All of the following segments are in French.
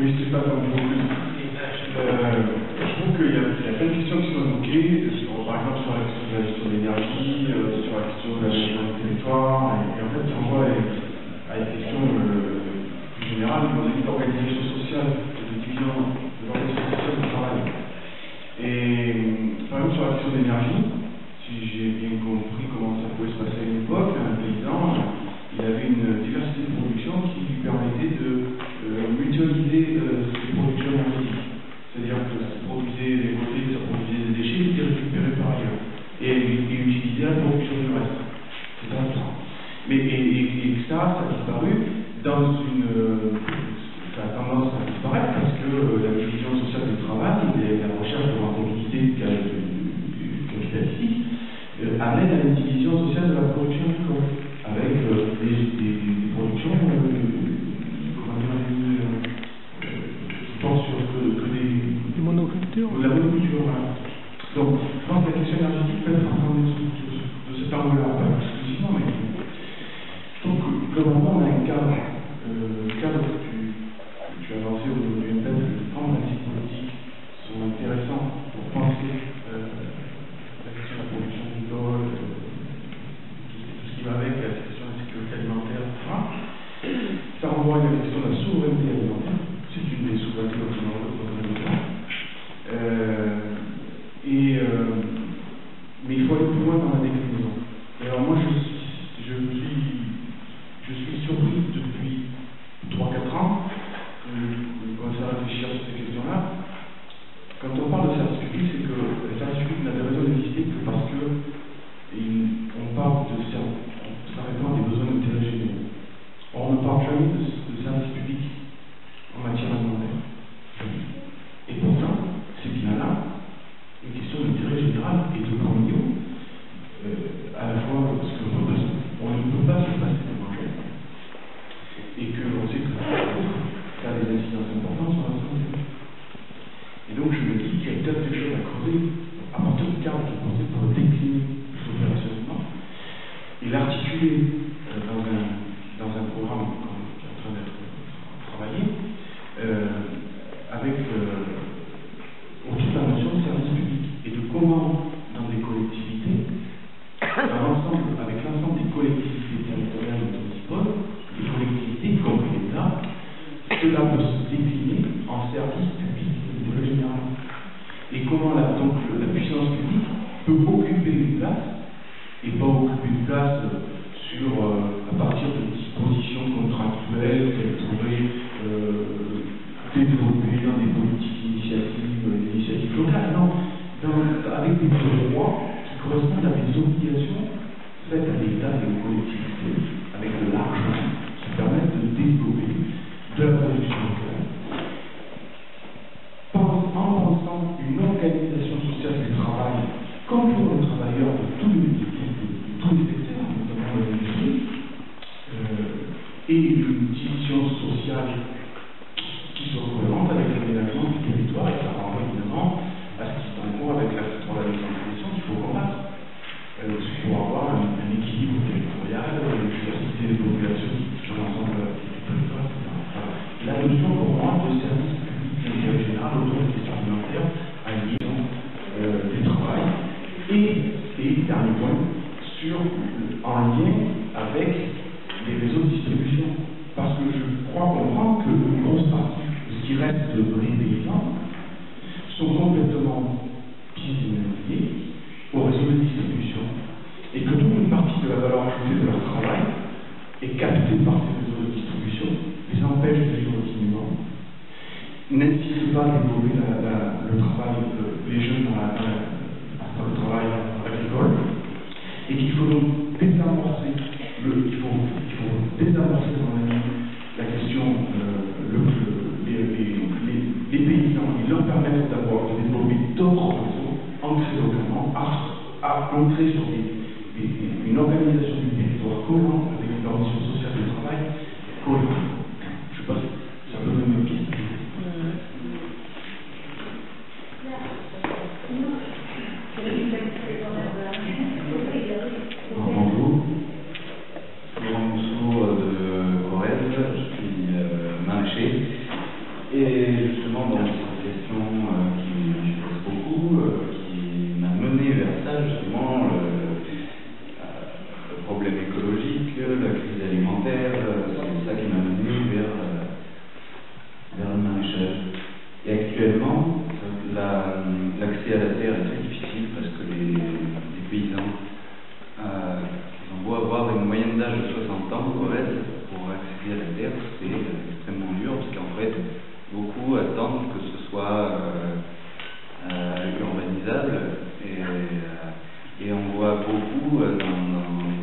Oui, c'est pas comme vous. Je trouve qu'il y a plein de questions qui sont évoquées, par exemple sur la question de la gestion de l'énergie, sur la question de la gestion du territoire, et en fait, ça renvoie à une question plus générale de l'organisation sociale, de division de l'organisation sociale du travail. Et par exemple, sur la question de l'énergie, si j'ai bien compris comment ça pouvait se passer à une époque, un paysan, il avait une diversité de production qui lui permettait de mutualiser ses productions énergétiques. C'est-à-dire que ce qui produisait les côtés, ça produisait des déchets, il était récupéré par ailleurs. Et utilisé à la production du reste. C'est intéressant. Mais ça a disparu dans une. Ça a tendance à disparaître parce que la division sociale du travail et la recherche de rentabilité capitalistique amène à une division sociale de la production agricole, avec des productions, je pense sur que des monocultures. La monoculture, voilà. Donc, je pense que la question énergétique peut être entendue de cet angle-là, pas exclusivement, mais je trouve que globalement on a un cadre, le cadre que tu as lancé au niveau du MPET, les grands principes politiques sont intéressants pour penser la question de la production agricole, tout ce qui va avec, la question de la sécurité alimentaire, etc. Ça renvoie à la question de la souveraineté alimentaire. C'est une des souverainetés dont on a besoin. Mais il faut aller plus loin dans la déclinaison. Et alors moi je suis surpris depuis 3-4 ans, je commence à réfléchir sur ces questions-là. Quand on parle de service public, c'est que le service public n'a de raison d'exister que parce que on parle de ça répond à des besoins d'intérêt généraux. Or on ne parle jamais de service public en matière alimentaire. Et pourtant, c'est bien là une question d'intérêt général et de communion, à la fois parce qu'on ne peut pas se passer de manger, et qu'on sait que ça a des incidences importantes sur la santé. Et donc je me dis qu'il y a peut-être des choses à creuser à partir du cadre qui est pensé pour le décliner plus opérationnellement et l'articuler dans un programme qui est en train d'être travaillé avec autour de la notion de service public et de comment dans des collectivités, avec l'ensemble des collectivités territoriales dont on dispose, les collectivités, y compris l'État, cela peut se décliner en service public de général. Et comment donc la puissance publique peut occuper une place et pas occuper une place à partir de dispositions contractuelles qu'elle pourrait développer dans des politiques initiatives locales, non, avec des droits qui correspondent à des obligations faites à l'État et aux collectivités, avec de l'argent qui permettent de développer de la production locale, en pensant une organisation sociale du travail, comme pour les travailleurs de tous les secteurs, notamment de l'industrie, et une division sociale qui soit cohérente avec l'aménagement du territoire, et ça renvoie évidemment à ce qui est en cours avec la décentralisation qu'il faut combattre. Pour avoir un équilibre territorial, une diversité des populations sur l'ensemble du territoire, etc. La notion pour moi de service public d'intérêt général autour des questions alimentaires à liaison du travail et dernier point en lien avec les réseaux de distribution. Parce que je crois comprendre que une grosse partie de ce qui reste de les paysans sont complètement pieds liés au réseau de distribution et que toute une partie de la valeur ajoutée de leur travail est captée par ces réseaux de distribution, les empêche de vivre dignement, n'incite pas à développer le travail, les jeunes dans le travail agricole, et qu'il faut donc désamorcer la question les paysans et leur permettre d'abord de développer d'autres réseaux ancrés localement, ancrés sur une organisation du territoire cohérente avec une organisation sociale du travail collective. Je sais pas si ça peut donner une piste. Bonjour, Laurent Mousseau de Corrèze, je suis maraîcher. Et beaucoup dans les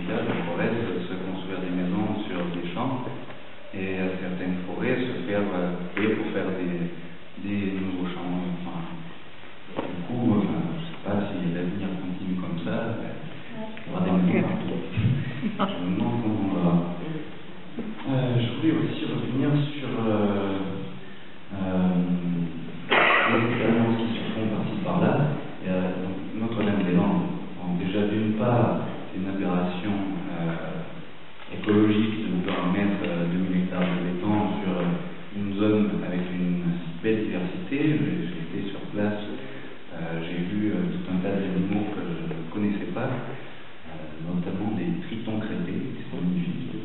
villages, en forêt, se construire des maisons sur des champs et à certaines forêts se faire couper pour faire des nouveaux champs. Enfin, du coup, je ne sais pas si l'avenir continue comme ça, il y aura des maisons partout. Je me demande comment on va. Je voulais aussi revenir sur les expériences qui se font par-ci par-là. Notre-Dame-des-Landes. Déjà, d'une part, c'est une aberration écologique de vouloir mettre 2000 hectares de béton sur une zone avec une belle diversité. J'ai été sur place, j'ai vu tout un tas d'animaux que je ne connaissais pas, notamment des tritons crêtés, qui sont magnifiques.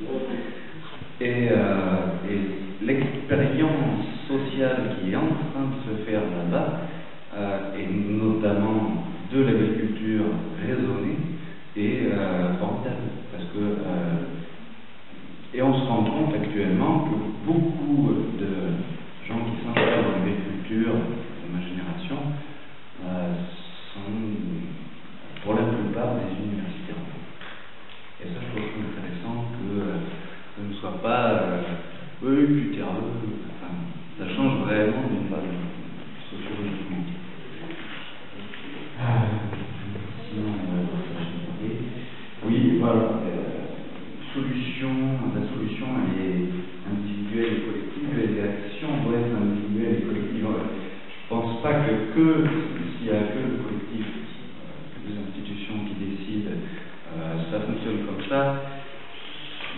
Et l'expérience sociale qui est en train de se faire là-bas, et notamment de l'agriculture raisonnée, est formidable. Parce que, et on se rend compte actuellement que beaucoup de gens qui s'installent dans l'agriculture de ma génération sont pour la plupart des universitaires. Et ça, je trouve intéressant que ce ne soit pas plus terreux. Enfin, ça change vraiment d'une base sociologiquement. Oui, voilà. La solution, elle est individuelle et collective, et les actions doivent être individuelles et collectives. Je ne pense pas que s'il n'y a que le collectif, que les institutions qui décident, ça fonctionne comme ça,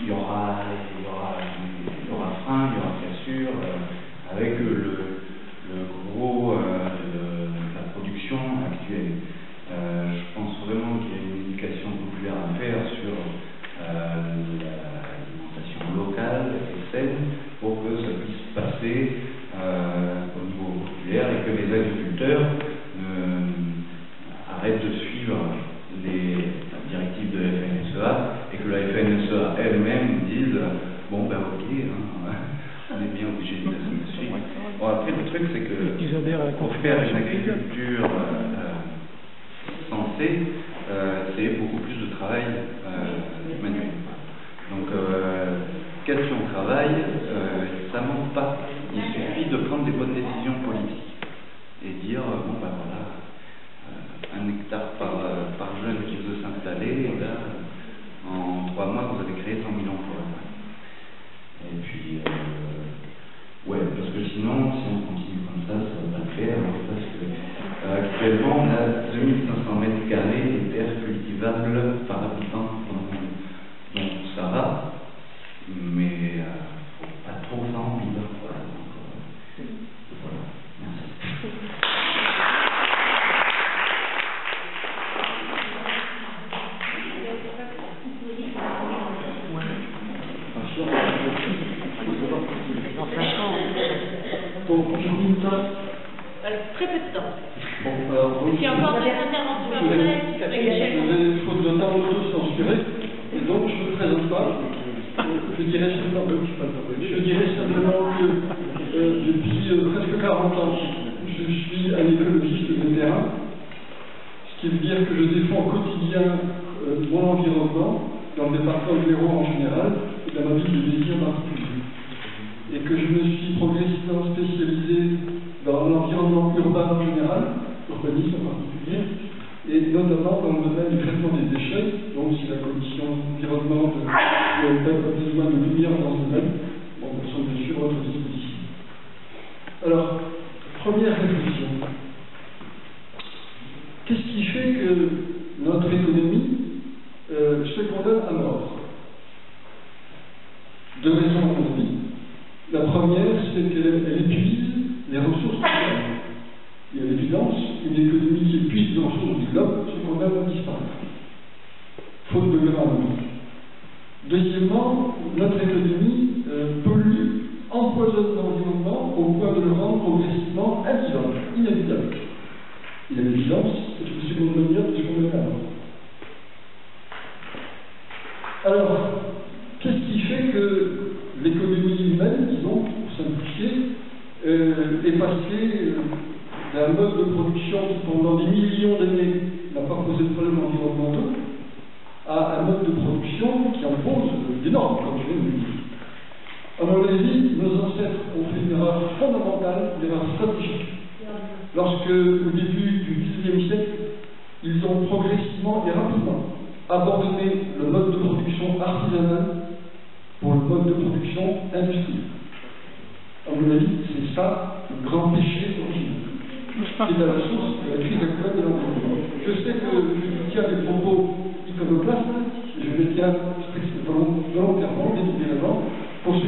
il y aura frein, il y aura cassure, avec le gros de la production actuelle. Je pense vraiment qu'il y a une éducation populaire à faire sur l'alimentation locale et saine pour que ça puisse passer au niveau populaire et que les agriculteurs arrêtent de suivre les directives de la FNSEA et que la FNSEA elle-même dise bon ben ok, on est bien obligé de la suivre. Bon, après le truc c'est que pour faire une agriculture sensée, c'est beaucoup plus de travail manuel. Donc question travail, ça manque pas. Il suffit de prendre des bonnes décisions politiques et dire bon ben voilà, 1 hectare par jeune qui veut s'installer, et là en 3 mois vous avez créé 100 000 emplois. Et puis ouais, parce que sinon si on continue comme ça va pas le faire, parce que actuellement on a 2500 mètres carrés de terres cultivables par habitant dans le monde. Donc ça va, mais faut pas trop s'en vivre. Voilà. Donc, voilà. Merci. Très peu de temps. Bon, alors, il y a encore des interventions après, il faut de temps de censurer, et donc je ne me présente pas. Je dirais simplement que depuis presque 40 ans, je suis un écologiste de terrain, ce qui veut dire que je défends au quotidien mon environnement, dans le département de l'Hérault en général, et dans ma ville de Béziers en particulier. Et que je me suis progressivement spécialisé dans l'environnement urbain en général, urbanisme en particulier, et notamment dans le domaine du traitement des déchets. Donc si la commission environnement a besoin de lumière dans ce domaine, bon, nous sommes bien sûr à votre disposition. Alors, première réflexion. Qu'est-ce qui fait que notre économie se condamne à mort? 2 raisons à mon avis. La première, c'est qu'elle épuise les ressources humaines. Et à l'évidence, une économie qui épuise les ressources du globe se condamne à disparaître. Faute de grain. Deuxièmement, notre économie pollue, empoisonne l'environnement au point de le rendre progressivement invivable, inévitable. Et à l'évidence, c'est une seconde manière de se condamner à mort. Alors, qu'est-ce qui fait que l'économie humaine, disons, pour simplifier, est passée d'un mode de production qui, pendant des millions d'années, n'a pas posé de problèmes environnementaux, à un mode de production qui impose des normes, comme je viens de le dire. À mon avis, nos ancêtres ont fait une erreur fondamentale, une erreur stratégique, lorsque, au début du XIXe siècle, ils ont progressivement et rapidement abandonné le mode de production artisanal pour le mode de production industriel. À mon avis, c'est ça le grand péché original. C'est à la source de la crise actuelle de l'environnement. Je sais que je tiens des propos iconoclastes, je les tiens volontairement, délibérément, pour ce que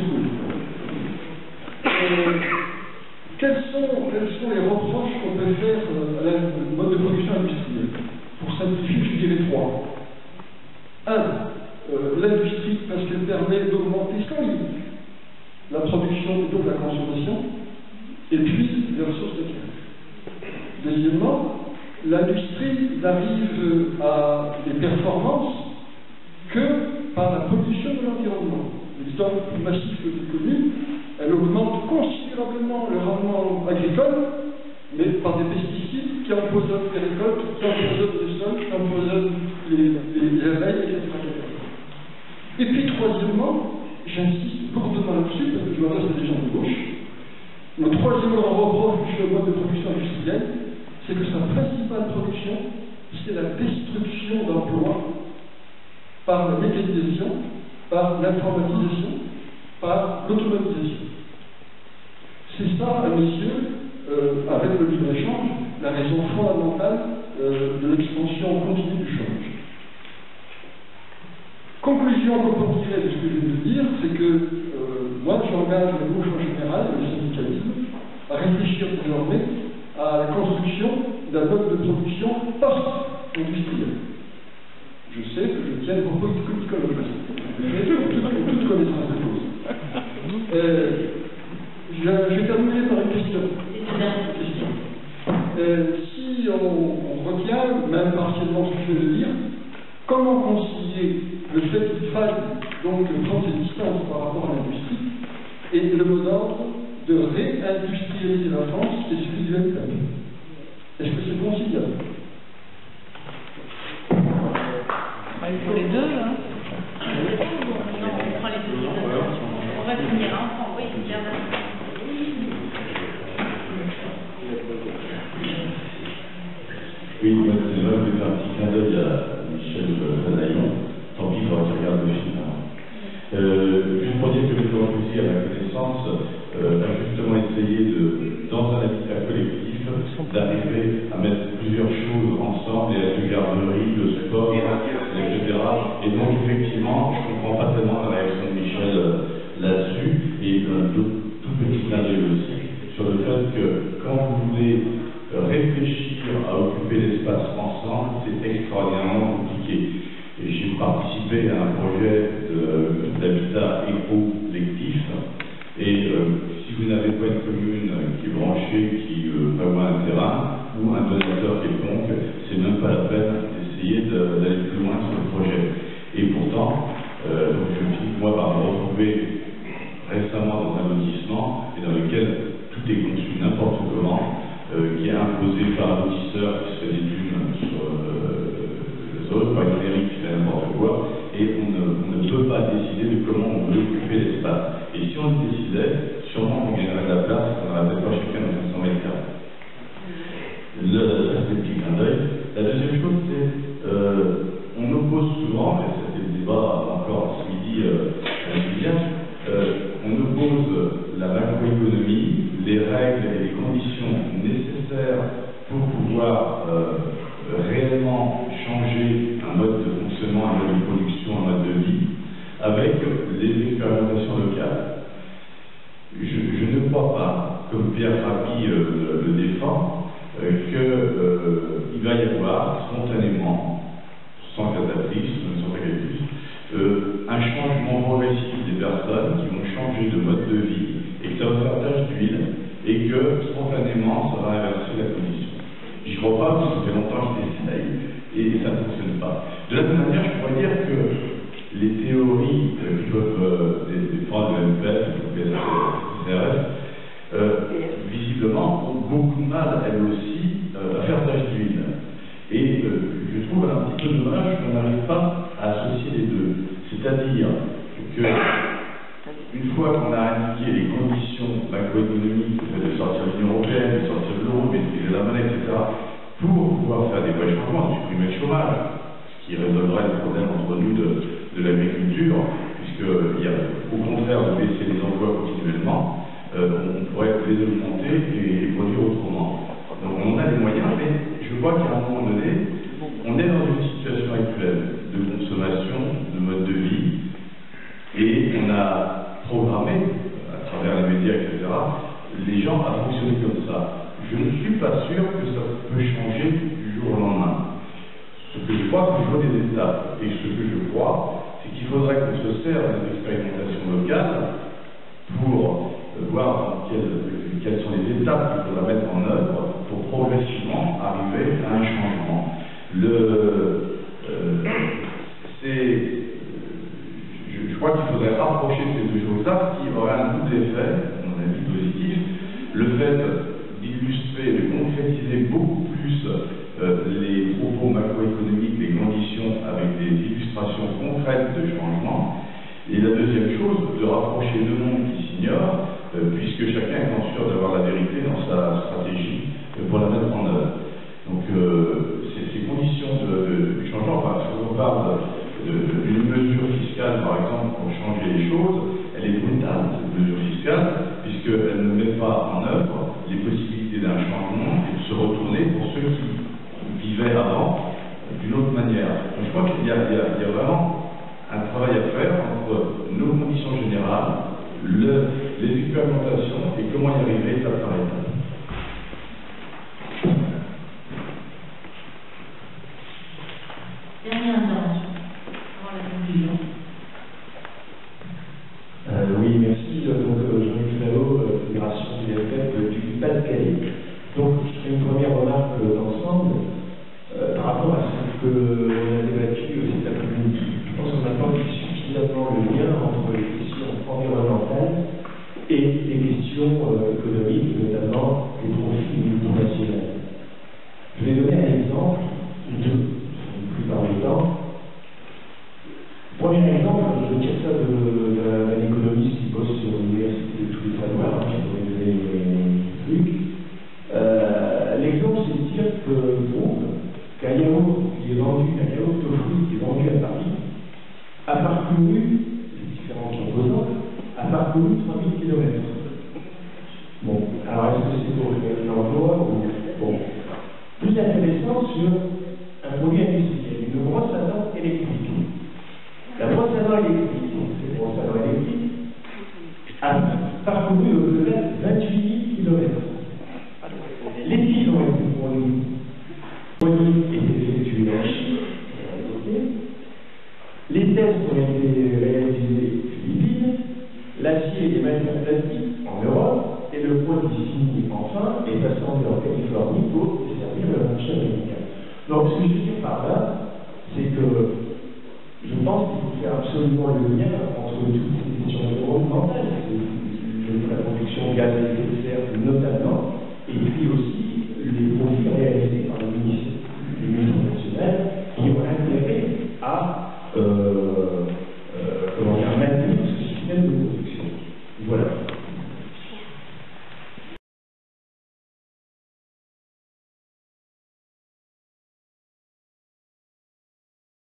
quels sont les reproches qu'on peut faire à la mode de production industrielle? Pour simplifier, je dirais trois. L'industrie, parce qu'elle permet d'augmenter sans limite la production et donc la consommation, et puis les ressources naturelles. Deuxièmement, l'industrie n'arrive à des performances que par la pollution de l'environnement. L'exemple plus massif le plus connu, elle augmente considérablement le rendement agricole, mais par des pesticides qui empoisonnent les récoltes, qui empoisonnent les sols, qui empoisonnent les abeilles, etc. Et puis troisièmement, j'insiste lourdement là-dessus, parce que je m'adresse à des gens de gauche, le troisième reproche du mode de production industrielle, c'est que sa principale production, c'est la destruction d'emplois par la mécanisation, par l'informatisation, par l'automatisation. C'est ça, à mes yeux, avec le libre-échange, la raison fondamentale de l'expansion continue du chômage. Conclusion qu'on peut tirer de ce que je viens de dire, c'est que moi j'engage la gauche en général, le syndicalisme, à réfléchir désormais à la construction d'un mode de production post-industriel. Je sais que je tiens beaucoup iconoclaste, mais toute connaissance de cause. Je vais terminer par une question. Si on retient, même partiellement ce que je viens de dire, comment concilier le fait qu'il faille donc prendre ses distances par rapport à l'industrie et le mot d'ordre de réindustrialiser la France et celui du même pays? Est-ce que c'est conciliable? Il faut les deux, hein. Non, on prend les deux. On va finir ensemble, oui, c'est bien. Oui, moi, c'est vrai que je vais faire un petit clin d'œil à Michel Badaillon. Tant pis, il faudra qu'il regarde le film. Juste pour dire que le Corbusier, à ma connaissance, a justement essayé dans un habitat collectif, d'arriver à mettre plusieurs choses ensemble, les garderies, le sport, etc. Et donc, effectivement, je ne comprends pas tellement la réaction de Michel là-dessus. Et tout petit clin d'œil aussi sur le fait que quand vous voulez réfléchir à occuper l'espace ensemble, c'est extraordinairement compliqué. Et j'ai participé à un projet d'habitat éco-collectif. Et si vous n'avez pas une commune qui est branchée, qui va voir un terrain, ou un donateur quelconque, c'est même pas la peine d'essayer d'aller plus loin sur le projet. Et pourtant, donc je finis moi par me retrouver récemment dans un lotissement et dans lequel tout est conçu n'importe comment, qui est imposé par un lotisseur qui se fait des thunes sur les autres, par une mairie qui fait n'importe quoi, et on ne peut pas décider de comment on veut occuper l'espace. Et si on le décidait, sûrement on gagnerait de la place, on n'aurait peut-être pas chacun dans 500 mètres carrés. Ça c'est le petit clin d'œil. La deuxième chose, c'est on oppose souvent, et c'était le débat encore ce midi à on oppose la macroéconomie, les règles et les conditions nécessaires pour pouvoir réellement changer un mode de fonctionnement, un mode de production, un mode de vie, avec les expérimentations locales. Je ne crois pas, comme Pierre Rabhi le défend, qu'il va y avoir spontanément, sans cataclysme, sans cataclysme, un changement progressif des personnes qui vont changer de mode de vie et que ça va faire tache d'huile et que spontanément ça va inverser la condition. Je ne crois pas parce que ça fait longtemps que j'essaye et ça ne fonctionne pas. De la même manière, je pourrais dire que les théories qui peuvent défendre le MPF, le CRS, visiblement ont beaucoup de mal, elles aussi, à faire tache d'huile. Et je trouve un petit peu dommage qu'on n'arrive pas à dire que une fois qu'on a indiqué les conditions macroéconomiques de sortir de l'Union européenne, de sortir de l'euro, de maîtriser la monnaie, etc., pour pouvoir faire des vrais changements, supprimer le chômage, ce qui résolverait le problème entre nous de l'agriculture, puisqu'il y a au contraire de baisser les emplois continuellement, on pourrait les augmenter et les produire autrement. Donc on a les moyens, mais je crois qu'à un moment donné, on est dans une situation actuelle de consommation, de mode de vie, et on a programmé, à travers les médias, etc., les gens à fonctionner comme ça. Je ne suis pas sûr que ça peut changer du jour au lendemain. Ce que je crois, c'est qu'il faut des étapes. Et ce que je crois, c'est qu'il faudrait qu'on se serve des expérimentations locales pour voir quelles sont les étapes qu'il faudra mettre en œuvre pour progressivement arriver à un changement. Je crois qu'il faudrait rapprocher ces deux choses-là, ce qui aurait un double effet, à mon avis positif, le fait d'illustrer, de concrétiser beaucoup plus les propos macroéconomiques, les conditions avec des illustrations concrètes de changement, et la deuxième chose, de rapprocher deux mondes qui s'ignorent, puisque chacun est sûr d'avoir la vérité dans sa stratégie pour la mettre en œuvre. Donc ces conditions du changement, enfin, si on parle d'une mesure fiscale, par exemple, pour changer les choses, elle est brutale, cette mesure fiscale, puisqu'elle ne met pas en œuvre les possibilités d'un changement et de se retourner pour ceux qui vivaient avant d'une autre manière. Donc je crois qu'il y a vraiment un travail à faire entre nos conditions générales, les expérimentations et comment y arriver étape par étape. Dernière intervention, avant la conclusion. Oui, merci. Donc, Jean-Luc Fallot, Fédération des FF du Pas-de-Calais. Donc, je fais une première remarque d'ensemble par rapport à ce qu'on a débattu cet après-midi. Je pense qu'on n'a pas fait suffisamment le lien entre les questions environnementales et les questions économiques, notamment les profits multinationaux. Je vais donner un exemple, deux, la plupart du temps. Premier exemple, je tire ça d'un économiste qui bosse sur l'université de tous les savoirs, qui pourrait donner des trucs. L'exemple, c'est de dire qu'un yaourt qui est vendu, un yaourt aux fruits qui est vendu à Paris, a parcouru, les différents composants, a parcouru 3000 km. Bon, alors est-ce que c'est pour l'emploi ou... Bon. Plus intéressant sur un produit industriel, une brosse à dents électrique. La brosse à dents électrique, cette brosse à dents électrique, a parcouru au-delà de 28 000 km. Les piles ont été produits et effectués en Chine, les tests ont été réalisés aux Philippines, l'acier et les matières plastiques en Europe, et le produit fini, enfin, est assemblé en Californie pour desservir le marché américain. Donc, ce que je veux dire par là, c'est que je pense qu'il faut faire absolument le lien entre toutes ces questions environnementales, la production de gaz à effet de serre notamment, et puis aussi